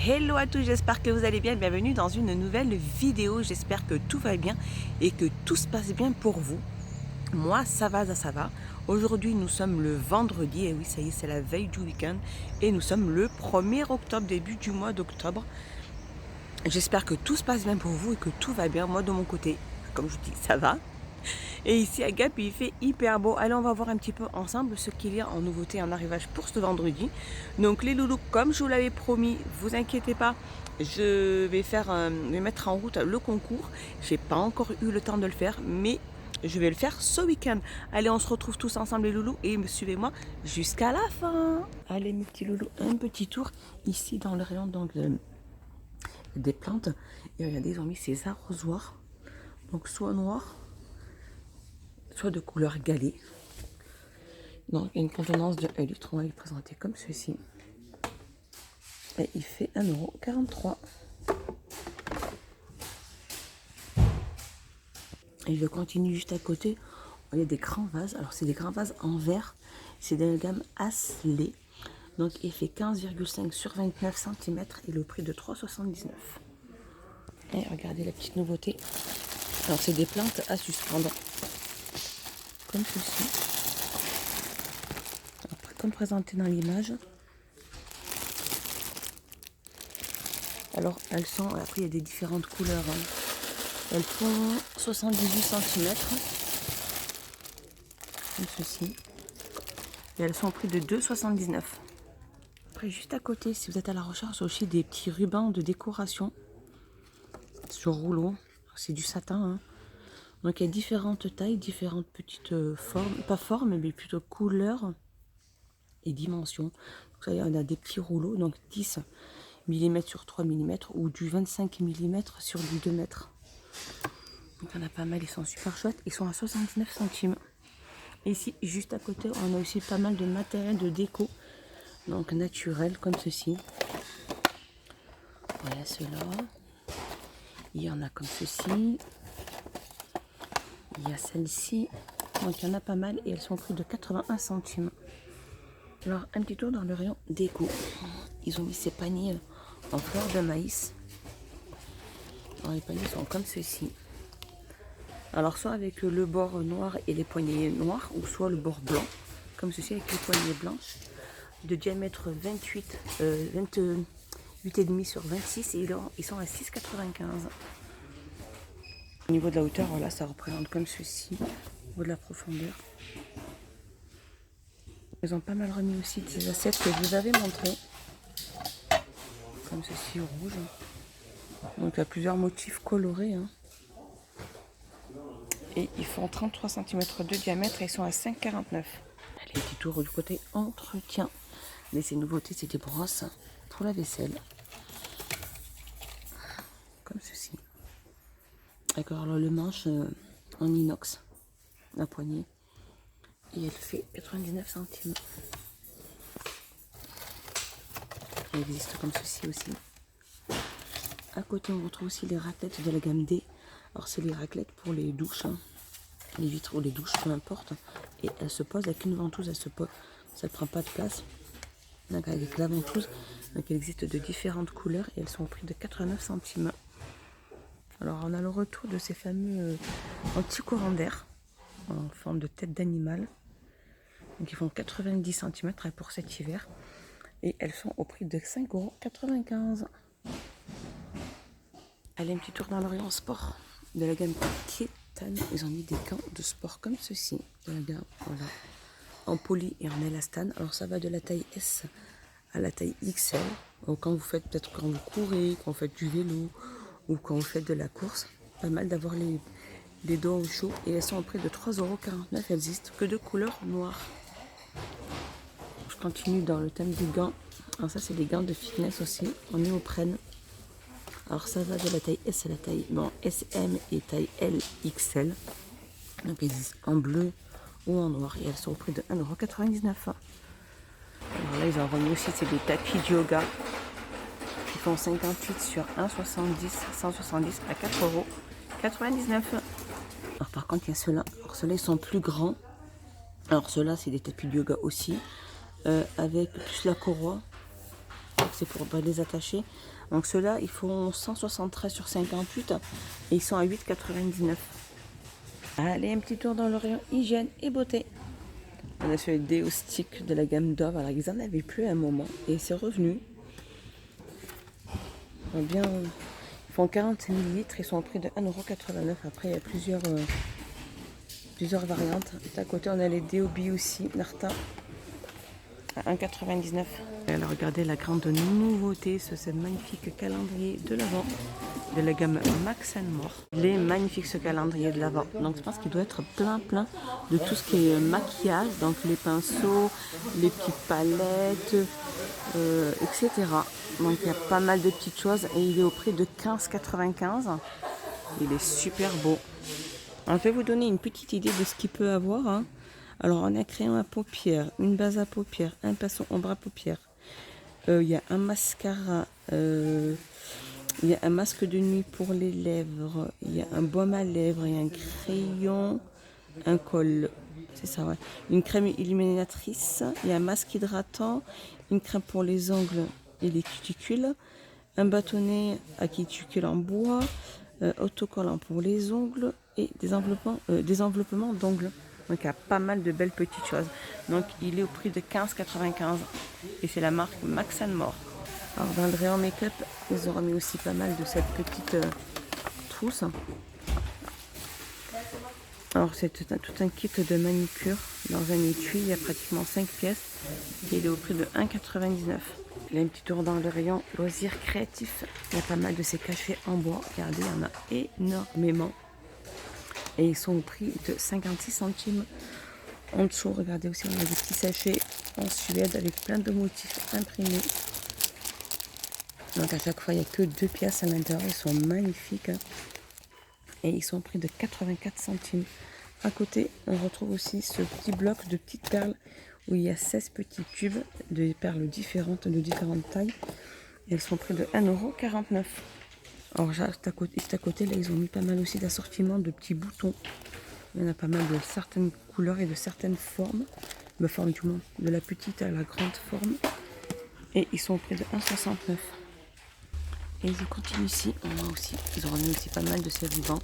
Hello à tous, j'espère que vous allez bien. Bienvenue dans une nouvelle vidéo. J'espère que tout va bien et que tout se passe bien pour vous. Moi, ça va, ça va. Aujourd'hui, nous sommes le vendredi. Et oui, ça y est, c'est la veille du week-end. Et nous sommes le 1er octobre, début du mois d'octobre. J'espère que tout se passe bien pour vous et que tout va bien. Moi, de mon côté, comme je vous dis, ça va. Et ici à Gap, il fait hyper beau. Allez, on va voir un petit peu ensemble ce qu'il y a en nouveauté en arrivage pour ce vendredi. Donc les loulous, comme je vous l'avais promis, vous inquiétez pas, je vais mettre en route le concours. J'ai pas encore eu le temps de le faire, mais je vais le faire ce week-end. Allez, on se retrouve tous ensemble les loulous et suivez-moi jusqu'à la fin. Allez mes petits loulous, un petit tour ici dans le rayon des plantes. Et regardez, ils ont mis ces arrosoirs. Donc soit noir, soit de couleur galée. Donc une contenance de 1 litre, on va les présenter comme ceci. Et il fait 1,43 €. Et je continue juste à côté. Il y a des grands vases. Alors c'est des grands vases en verre. C'est de la gamme Asley. Donc il fait 15,5 sur 29 cm et le prix de 3,79 €. Et regardez la petite nouveauté. Alors c'est des plantes à suspendre. Comme ceci. Comme présenté dans l'image. Alors elles sont, après il y a des différentes couleurs. Elles font 78 cm. Comme ceci. Et elles sont au prix de 2,79 €. Après juste à côté, si vous êtes à la recherche aussi des petits rubans de décoration sur rouleau. C'est du satin. Hein. Donc il y a différentes tailles, différentes petites formes. Pas formes, mais plutôt couleurs et dimensions. Donc ça, il y en a des petits rouleaux, donc 10 mm sur 3 mm ou du 25 mm sur du 2 mètres. Donc il y en a pas mal, ils sont super chouettes. Ils sont à 69 centimes. Et ici, juste à côté, on a aussi pas mal de matériel de déco. Donc naturel, comme ceci. Voilà ceux-là. Il y en a comme ceci. Il y a celle-ci. Donc il y en a pas mal et elles sont au prix de 81 centimes. Alors un petit tour dans le rayon déco. Ils ont mis ces paniers en fleurs de maïs. Alors les paniers sont comme ceci. Alors soit avec le bord noir et les poignées noires, ou soit le bord blanc, comme ceci avec les poignées blanches, de diamètre 28,5 sur 26 et ils sont à 6,95 €. Au niveau de la hauteur, voilà, ça représente comme ceci, au niveau de la profondeur. Ils ont pas mal remis aussi des assiettes que je vous avais montrées, comme ceci rouge. Donc il y a plusieurs motifs colorés. Hein. Et ils font 33 cm de diamètre et ils sont à 5,49 €. Allez, petit tour du côté entretien. Mais ces nouveautés, c'est des brosses pour la vaisselle. Comme ceci. D'accord, alors le manche en inox, la poignée. Et elle fait 99 centimes. Elle existe comme ceci aussi. À côté, on retrouve aussi les raclettes de la gamme D. Alors, c'est les raclettes pour les douches, hein. Les vitres ou les douches, peu importe. Et elles se posent avec une ventouse, elle se pose. Ça ne prend pas de place. Donc, avec la ventouse, donc il existe de différentes couleurs et elles sont au prix de 89 centimes. Alors, on a le retour de ces fameux anti-courants d'air en forme de tête d'animal. Donc, ils font 90 cm pour cet hiver. Et elles sont au prix de 5,95 €. Allez, un petit tour dans le rayon sport de la gamme Titan. Ils ont mis des gants de sport comme ceci. De la gamme, voilà, en poly et en élastane. Alors ça va de la taille S à la taille XL. Donc, quand vous faites, peut-être quand vous courez, quand vous faites du vélo ou quand vous faites de la course, pas mal d'avoir les dos au chaud. Et elles sont au prix de 3,49 €. Elles existent que de couleur noire. Je continue dans le thème des gants. Alors ça, c'est des gants de fitness aussi, en néoprène. Alors ça va de la taille S à la taille SM et taille LXL. Donc elles existent en bleu ou en noir et elles sont au prix de 1,99 €. Alors là, ils ont remis aussi, c'est des tapis de yoga qui font 58 sur 1,70, 170 à 4,99 €. Alors par contre, il y a ceux-là. Alors ceux-là, ils sont plus grands. Alors ceux-là, c'est des tapis de yoga aussi, avec plus la courroie. c'est pour les attacher. Donc ceux-là, ils font 173 sur 58 et ils sont à 8,99. Allez, un petit tour dans le rayon hygiène et beauté. On a sur les déo sticks de la gamme Dove. Alors ils en avaient plus à un moment et c'est revenu. Bien, ils font 40 ml, ils sont au prix de 1,89 €. Après, il y a plusieurs variantes. À côté, on a les DOB aussi, Narta, à 1,99 €. Alors, regardez la grande nouveauté, ce magnifique calendrier de l'Avent de la gamme Max & More. Il est magnifique ce calendrier de l'Avent. Donc, je pense qu'il doit être plein de tout ce qui est maquillage. Donc, les pinceaux, les petites palettes, etc. Donc, il y a pas mal de petites choses et il est au prix de 15,95 €. Il est super beau. Alors, je vais vous donner une petite idée de ce qu'il peut avoir. Hein. Alors, on a un crayon à paupières, une base à paupières, un pinceau ombre à paupières. Il y a un mascara, il y a un masque de nuit pour les lèvres, il y a un baume à lèvres, il y a un crayon, un col, c'est ça, ouais. Une crème illuminatrice, il y a un masque hydratant, une crème pour les ongles et les cuticules, un bâtonnet à cuticules en bois, autocollant pour les ongles et des enveloppements d'ongles. Donc il y a pas mal de belles petites choses. Donc il est au prix de 15,95 € et c'est la marque Max & More. Alors dans le rayon make-up, ils ont remis aussi pas mal de cette petite trousse. Alors c'est tout un kit de manucure dans un étui, il y a pratiquement 5 pièces et il est au prix de 1,99 €. Il y a un petit tour dans le rayon loisirs créatifs. Il y a pas mal de ces cachets en bois. Regardez, il y en a énormément. Et ils sont au prix de 56 centimes. En dessous, regardez aussi, on a des petits sachets en Suède avec plein de motifs imprimés. Donc à chaque fois, il n'y a que 2 pièces à l'intérieur. Ils sont magnifiques. Hein. Et ils sont au prix de 84 centimes. À côté, on retrouve aussi ce petit bloc de petites perles où il y a 16 petits tubes de perles différentes, de différentes tailles. Et elles sont au prix de 1,49 €. Alors juste à côté, là, ils ont mis pas mal aussi d'assortiments de petits boutons. Il y en a pas mal de certaines couleurs et de certaines formes. La forme du moins, de la petite à la grande forme. Et ils sont au prix de 1,69 €. Et je continue ici, ils ont remis aussi pas mal de ces rubans.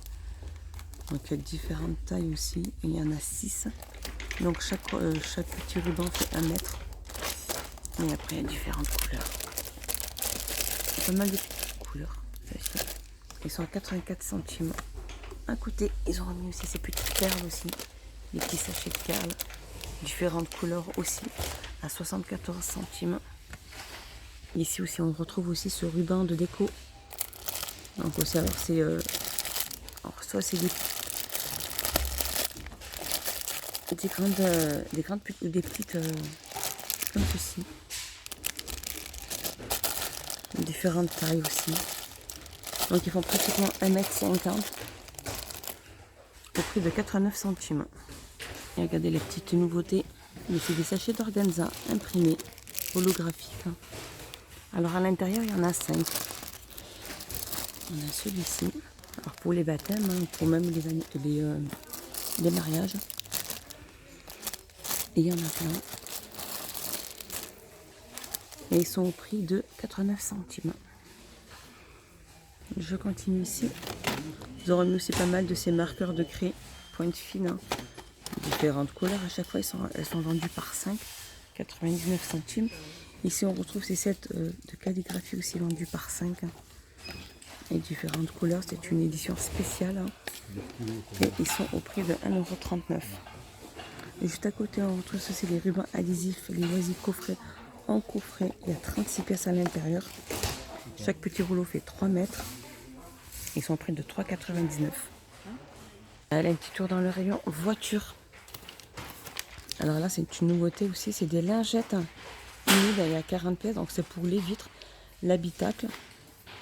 Donc il y a différentes tailles aussi. Et il y en a 6. Donc chaque petit ruban fait 1 mètre. Et après il y a différentes couleurs. Il y a pas mal de petites couleurs. Ils sont à 84 centimes. À côté, ils ont remis aussi ces petites perles aussi. Les petits sachets de perles. Différentes couleurs aussi. À 74 centimes. Ici aussi, on retrouve aussi ce ruban de déco. Donc aussi, alors c'est... soit c'est des petites comme ceci. Différentes tailles aussi. Donc ils font pratiquement 1,50 m au prix de 89 centimes. Et regardez les petites nouveautés. C'est des sachets d'organza imprimés, holographiques. Alors à l'intérieur, il y en a 5. On a celui-ci. Alors pour les baptêmes, hein, pour même les mariages. Et il y en a plein. Et ils sont au prix de 89 centimes. Je continue ici. Ils ont remis aussi pas mal de ces marqueurs de craie pointe fine. Hein. Différentes couleurs. À chaque fois, elles sont vendues par 5. 99 centimes. Ici, on retrouve ces sets de calligraphie aussi vendus par 5. Hein. Et différentes couleurs. C'est une édition spéciale. Hein. Et ils sont au prix de 1,39 €. Et juste à côté, on retrouve ceci, les rubans adhésifs, les loisirs coffrets en coffret. Il y a 36 pièces à l'intérieur. Chaque petit rouleau fait 3 mètres. Ils sont au prix de 3,99 €. Allez, un petit tour dans le rayon voiture. Alors là, c'est une nouveauté aussi. C'est des lingettes humides. Il y a 40 pièces. Donc c'est pour les vitres, l'habitacle.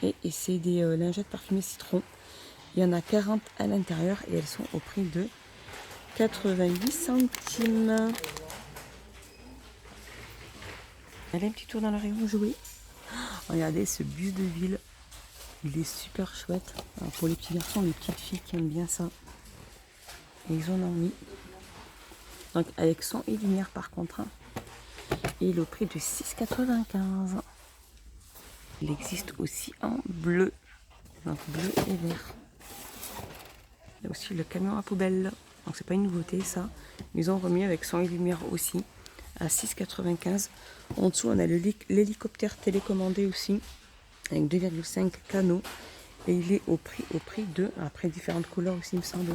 Et c'est des lingettes parfumées citron. Il y en a 40 à l'intérieur. Et elles sont au prix de 88 centimes. Allez, un petit tour dans le rayon jouets. Regardez ce bus de ville. Il est super chouette. Alors pour les petits garçons, les petites filles qui aiment bien ça. Et ils en ont mis. Donc avec son et lumière par contre. Hein. Et il est au prix de 6,95 €. Il existe aussi en bleu. Donc bleu et vert. Il y a aussi le camion à poubelle. Donc c'est pas une nouveauté ça. Ils ont remis avec son et lumière aussi à 6,95. En dessous on a l'hélicoptère télécommandé aussi avec 2,5 canaux. Et il est au prix de, après différentes couleurs aussi il me semble.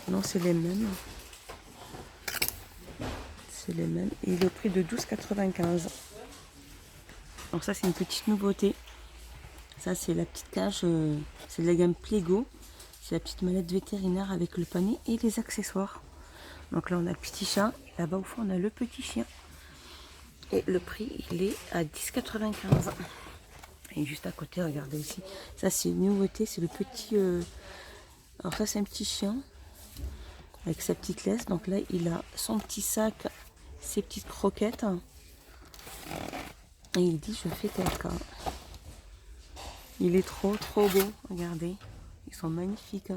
Non, c'est les mêmes. C'est les mêmes. Et il est au prix de 12,95. Alors ça c'est une petite nouveauté. Ça c'est la petite cage, c'est de la gamme Plego. C'est la petite mallette vétérinaire avec le panier et les accessoires. Donc là on a le petit chat. Et là-bas au fond on a le petit chien. Et le prix il est à 10,95. Et juste à côté, regardez aussi. Ça c'est une nouveauté, c'est le petit... Alors ça c'est un petit chien avec sa petite laisse. Donc là il a son petit sac, ses petites croquettes. Et il dit je fais caca. Il est trop beau, regardez. Ils sont magnifiques.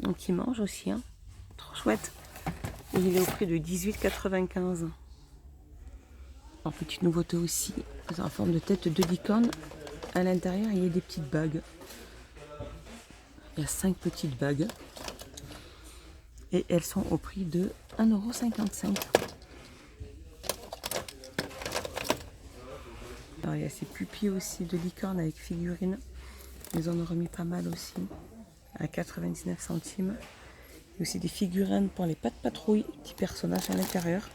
Donc il mange aussi, hein. Trop chouette. Et il est au prix de 18,95. En petite nouveauté aussi, en forme de tête de licorne. À l'intérieur, il y a des petites bagues. Il y a 5 petites bagues. Et elles sont au prix de 1,55 €. Alors, il y a ces pupilles aussi de licorne avec figurines. Ils en ont remis pas mal aussi. À 99 centimes. Il y a aussi des figurines pour les pattes patrouilles. Petits personnages à l'intérieur.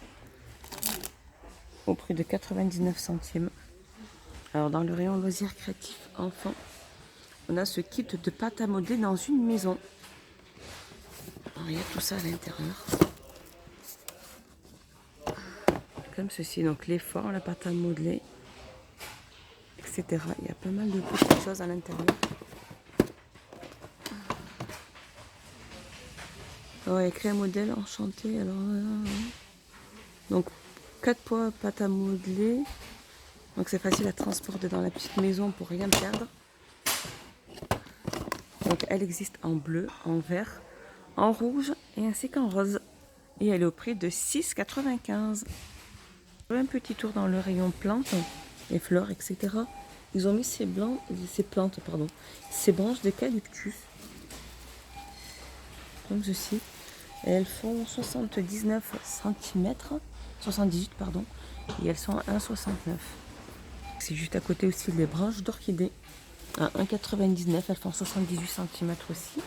Au prix de 99 centimes. Alors dans le rayon loisirs créatifs enfants, on a ce kit de pâte à modeler dans une maison. Alors, il y a tout ça à l'intérieur. Comme ceci, donc l'effort, la pâte à modeler, etc. Il y a pas mal de petites choses à l'intérieur. Alors, il y a écrit un modèle enchanté. Alors, donc 4 poids pâte à modeler. Donc c'est facile à transporter dans la petite maison pour rien perdre. Donc elle existe en bleu, en vert, en rouge et ainsi qu'en rose. Et elle est au prix de 6,95 €. Un petit tour dans le rayon plantes et fleurs, etc. Ils ont mis ces branches d'eucalyptus. Comme ceci. Et elles font 79 cm, 78 pardon. Et elles sont à 1,69 €. C'est juste à côté aussi les branches d'orchidées. À 1,99 €, elles font 78 cm aussi.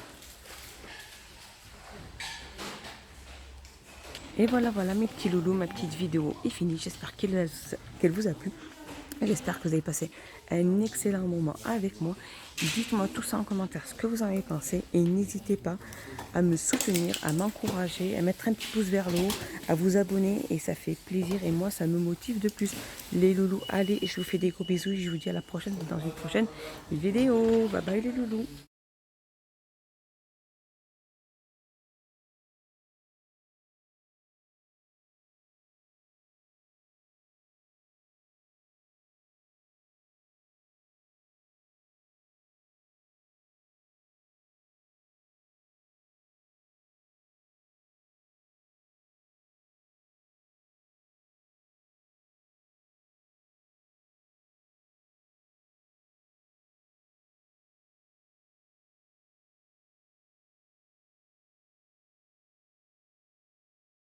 Et voilà mes petits loulous, ma petite vidéo est finie. J'espère qu'elle vous a plu. J'espère que vous avez passé un excellent moment avec moi. Dites-moi tout ça en commentaire ce que vous en avez pensé. Et n'hésitez pas à me soutenir, à m'encourager, à mettre un petit pouce vers le haut, à vous abonner. Et ça fait plaisir et moi ça me motive de plus. Les loulous, allez, je vous fais des gros bisous. Je vous dis à la prochaine dans une prochaine vidéo. Bye bye les loulous.